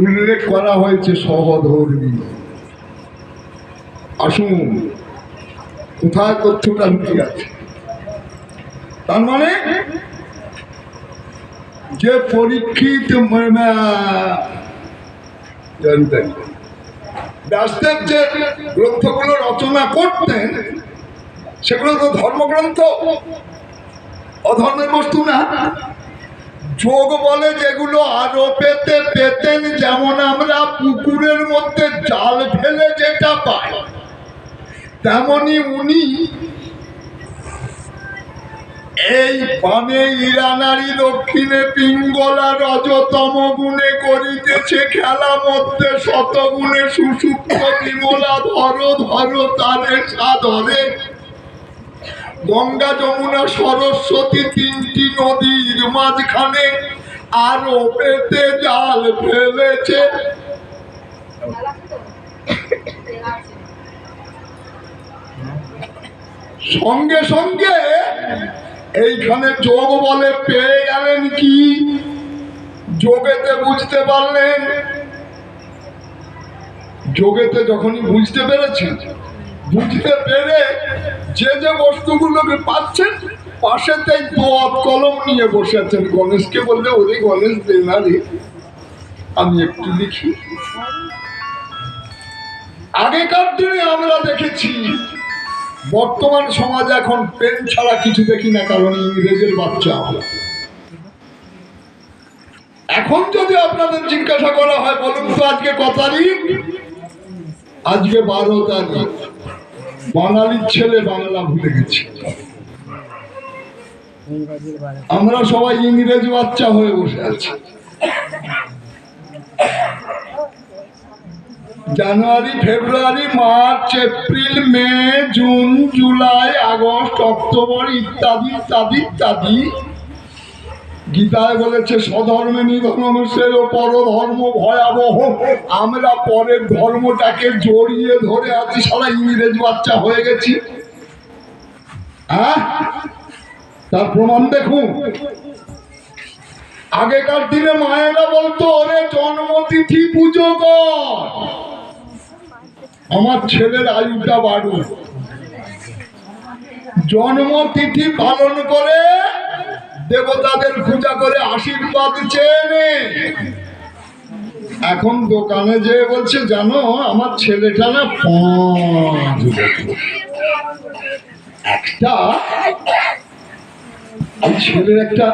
উল্লেখ করা হয়েছে সহধর্মী। আসুন, কোথায় তথ্যটা লুকিয়ে আছে? তার মানে যে পরীক্ষিত ব্যাসদেব যে গ্রন্থগুলো রচনা করতেন সেগুলো তো ধর্মগ্রন্থ, অধর্মের বস্তু না। যোগ বলে যেগুলো আরো পেতেন, যেমন আমরা পুকুরের মধ্যে জাল ফেলে যেটা পাই, তেমনি উনি এই পানে ইরানারি দক্ষিণে পিঙ্গলা রজতম গুণে করিতেছে খেলা, মধ্যে শতগুণে সুসুপ্ত বিমলা ধরো তারে সাধরে। গঙ্গা যমুনা সরস্বতী তিনটি নদীর মাঝখানে আরো পেতে জাল ফেলেছে। সঙ্গে সঙ্গে এইখানে যোগ বলে পেয়ে গেলেন কি? যোগেতে বুঝতে পারলেন। যোগেতে যখনই বুঝতে পেরেছেন, বুঝতে পেরে যে যে বস্তুগুলোকে পাচ্ছেন পাশেতেই দোয়াত কলম নিয়ে বসে আছেন। গণেশকে বললে, ওরে গণেশ দে না রে, আমি একটু লিখি। আগেকার দিনে আমরা দেখেছি, বর্তমান সমাজ এখন পেন ছাড়া কিছু দেখি না, কারণ ইংরেজের বাচ্চা আমরা। এখন যদি আপনাদের জিজ্ঞাসা করা হয়, বলুন তো আজকে কত তারিখ? আজকে 12 তারিখ। বাঙালির ছেলে বাংলা ভুলে গেছে। আমরা সবাই ইংরেজ বাচ্চা হয়ে বসে আছি। জানুয়ারি, ফেব্রুয়ারি, মার্চ, এপ্রিল, মে, জুন, জুলাই, আগস্ট, অক্টোবর ইত্যাদি ইত্যাদি ইত্যাদি। গীতায় বলেছে স্বধর্মে নিধনমস্যেয় পরধর্ম ভয়াবহ। আমরা পরের ধর্মটাকে জড়িয়ে ধরে আছি, সারা ইংরেজ বাচ্চা হয়ে গেছি। তার প্রমাণ দেখুন। আগেকার দিনে মায়েরা বলতো, ওরে জন্মতিথি পুজো কর, আমার ছেলের আয়ুটা বাড়ুক। জন্মতিথি পালন করে দেবতাদের পূজা করে আশীর্বাদ চেয়ে নে। এখন দোকানে যেয়ে বলছে, জানো আমার ছেলেটা না 5 বছর। একটা ছেলের একটা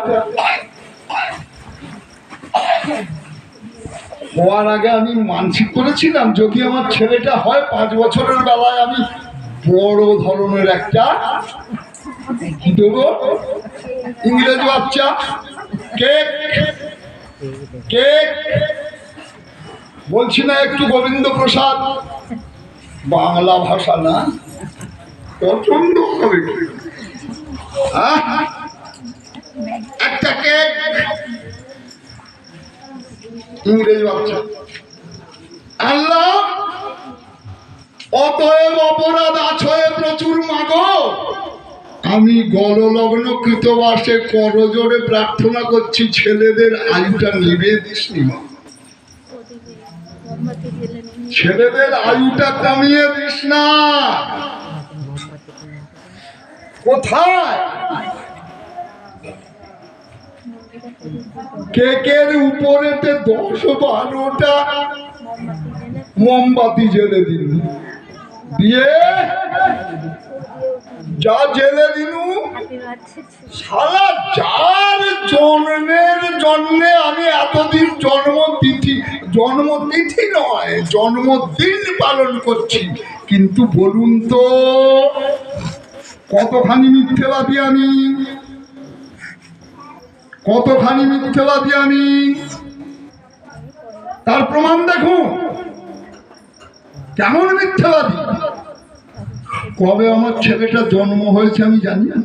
হওয়ার আগে আমি মানসিক করেছিলাম, যদি আমার ছেলেটা হয় 5 বছরের বেলায় আমি বড় ধরনের একটা কি দেবো, ইংরেজ বাচ্চা কেক। কেক বলছি না একটু গোবিন্দ প্রসাদ, বাংলা ভাষা না, পছন্দ হবে একটা কেক, ইংরেজ বাচ্চা। আল্লাহ, অতএব অপরাধ আছয়ে প্রচুর মাগো, আমি গললগ্ন কৃতবাসে করজোড়ে প্রার্থনা করছি, ছেলেদের আয়ুটা নিবে দিস নি মা, ছেলেদের আয়ুটা কমিয়ে দিস না। কোথায়? কেকের উপরেতে 10-12টা মোমবাতি জেলে দিন, দিয়ে যা জেলে দিনু সারা যার জন্মের জন্যে আমি এতদিন জন্মতিথি নয় জন্মদিন পালন করছি। কিন্তু বলুন তো কতখানি মিথ্যেবাদী আমি, কতখানি মিথ্যেবাদী আমি, তার প্রমাণ দেখুন কেমন মিথ্যেবাদী। কবে আমার ছেলেটা জন্ম হয়েছে আমি জানি না,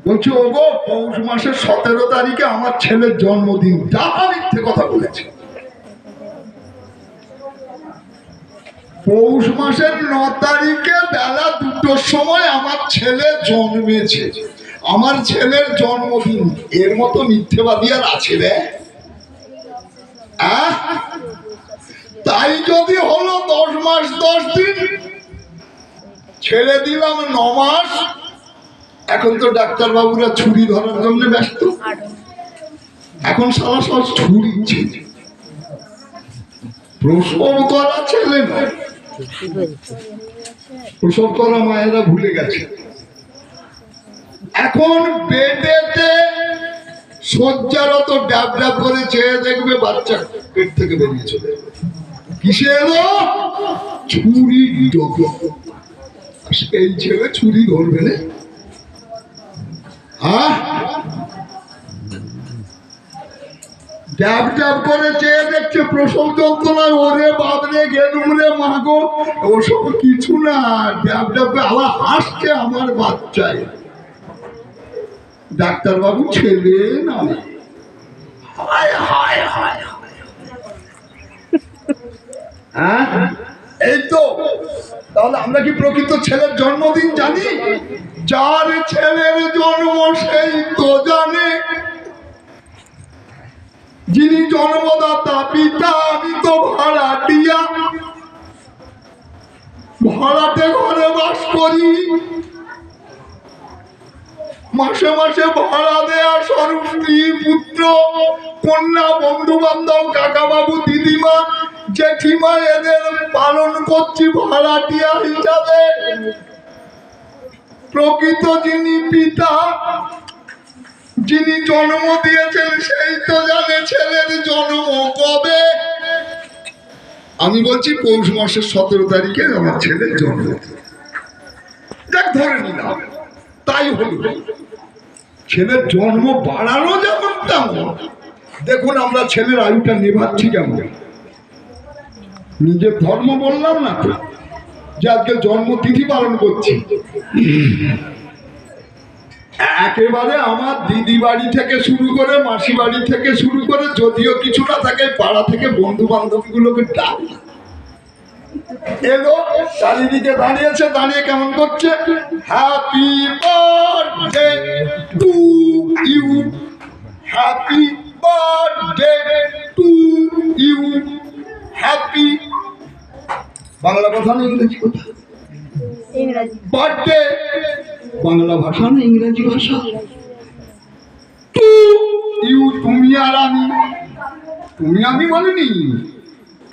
বলছি ওগো পৌষ মাসের 17 তারিখে আমার ছেলের জন্মদিন, যা মিথ্যে কথা বলেছে। পৌষ মাসের 9 তারিখে বেলা 2টোর সময় আমার ছেলে জন্মেছে, আমার ছেলের জন্মদিন। এর মতো মিথ্যেবাদী আর আছে রে? তাই যদি হলো 10 মাস 10 দিন, ছেড়ে দিলাম 9 মাস। এখন তো ডাক্তার বাবুরা ছুরি ধরার জন্য ব্যস্ত, এখন সারা সব ছুরি ছিল। প্রসব করা ছেলে না, প্রসব করা মায়েরা ভুলে গেছে। এখন বেডেতে শয্যারত ড্যাব ড্যাব করে চেয়ে দেখবে বাচ্চা পেট থেকে বেরিয়ে চলে যাবে। কিসে এলো? ছুরি ডোব। এই ছেলে ছুরি ধরবে না? ড্যাব ড্যাব করে চেয়ে দেখছে প্রসব যন্ত্রণায়, ওরে বাবরে গেলুম রে মাগো, ওসব কিছু না। ড্যাব ড্যাব আবার হাসছে আমার বাচ্চায়। ডাক্তার বাবু ছেলে না, হায় হায় হায় হায়। এই তো, তাহলে আমরা কি প্রকৃত ছেলের জন্মদিন জানি? যার ছেলের জন্ম সেই তো জানে, যিনি জন্মদাতা পিতা। আমি তো ভাড়াটিয়া, ভাড়াটে ঘরে বাস করি। মাসে মাসে ভাড়া দেয়া স্বরূপ স্ত্রী পুত্র কন্যা বন্ধু বান্ধব কাকা বাবু দিদিমা জেঠিমা এদের পালন করছি ভাড়াটিয়া হিসাবে। প্রকৃত যিনি পিতা, যিনি জন্ম দিয়েছেন সেই তো জানে ছেলের জন্ম কবে। আমি বলছি পৌষ মাসের 17 তারিখে আমার ছেলের জন্ম, দেখ ধরে নিলাম তাই হলো। ছেলের জন্ম বাড়ানো যেমন তেমন, দেখুন আমরা ছেলের আয়ুটা নেভাচ্ছি কেমন। নিজের ধর্ম বললাম না তো, যে আজকে জন্মতিথি পালন করছি। একেবারে আমার দিদি বাড়ি থেকে শুরু করে মাসি বাড়ি থেকে শুরু করে, যদিও কিছু না থাকে পাড়া থেকে বন্ধু বান্ধব গুলোকে ডাক এলো, চারিদিকে দাঁড়িয়েছে, দাঁড়িয়ে কেমন করছে, happy birthday to you, happy birthday to you, happy. Bangla কথা না ইংরেজি কথা? বার্থডে বাংলা ভাষা না ইংরেজি ভাষা? টু ইউ, তুমি আর আমি। তুমি আমি বলিনি,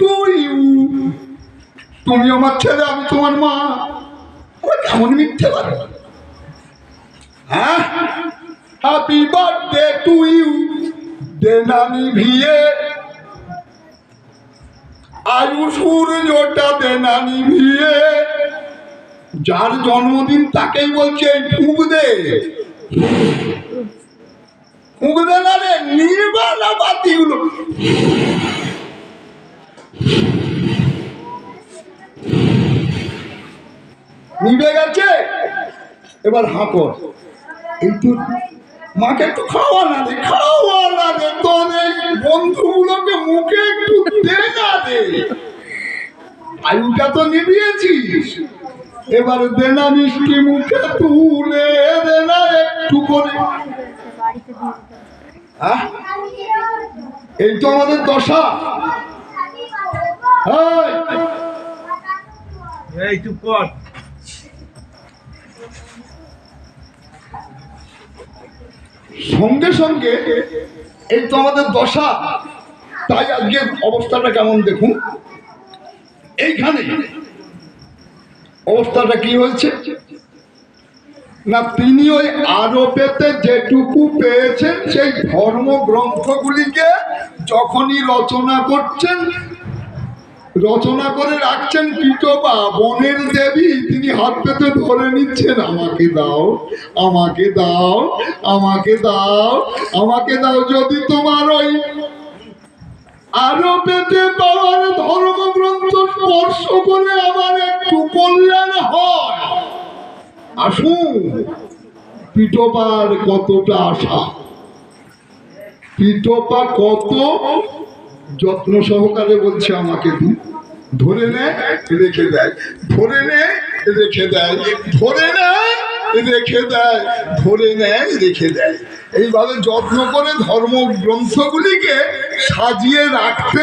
টু ইউ। তুমি আমার ছেলে, আমি তোমার মা। কেমন মিথ্যে লাগে। হ্যাঁ, হ্যাপি বার্থডে টু ইউ, দেনানি ভিয়ে আয়ু সূর্যটা দেনানি ভিয়ে। যার জন্মদিন তাকেই বলছে ফুঁক দে, ফুঁক দে না রে, নির্বাণা বাতিগুলো। নিভে গেছে, এবার হাঁকর। এই তো মাকে একটু খাওয়া না রে, খাওয়া না রে, তোর এই বন্ধুগুলোকে মুখে একটু দে না রে। আয়ুটা তো নিভিয়েছিস, এবার দেনা মিষ্টি মুখে তুলে দেনা একটু করে। এই তো আমাদের দশা। এই চুপ কর। সঙ্গে সঙ্গে এই তো আমাদের দশা। তাই আজকে অবস্থাটা কেমন দেখুন। এইখানে অবস্থাটা কি হয়েছে না, তিনি ওই আরবেতে যেটুকু পেয়েছেন সেই ধর্মগ্রন্থগুলিকে যখনই রচনা করছেন, রচনা করে রাখছেন পিতবা বনের দেবী, তিনি হাত পেতে ধরে নিচ্ছেন, আমাকে দাও, আমাকে দাও, আমাকে দাও, আমাকে দাও। যদি তোমার ওই আরো পেতে পাওয়ার ধর্মগ্রন্থ স্পর্শ করে আমার একটু কল্যাণ হয়। আসুন, পিতপার কতটা আশা, পিতপা কত যত্ন সহকারে বলছে আমাকে দিন। ধরে নেয় রেখে দেয়, ধরে নেয় রেখে দেয়, ধরে নেয় রেখে দেয়, ধরে নেয় রেখে দেয়। এইভাবে যত্ন করে ধর্মগ্রন্থগুলিকে সাজিয়ে রাখতে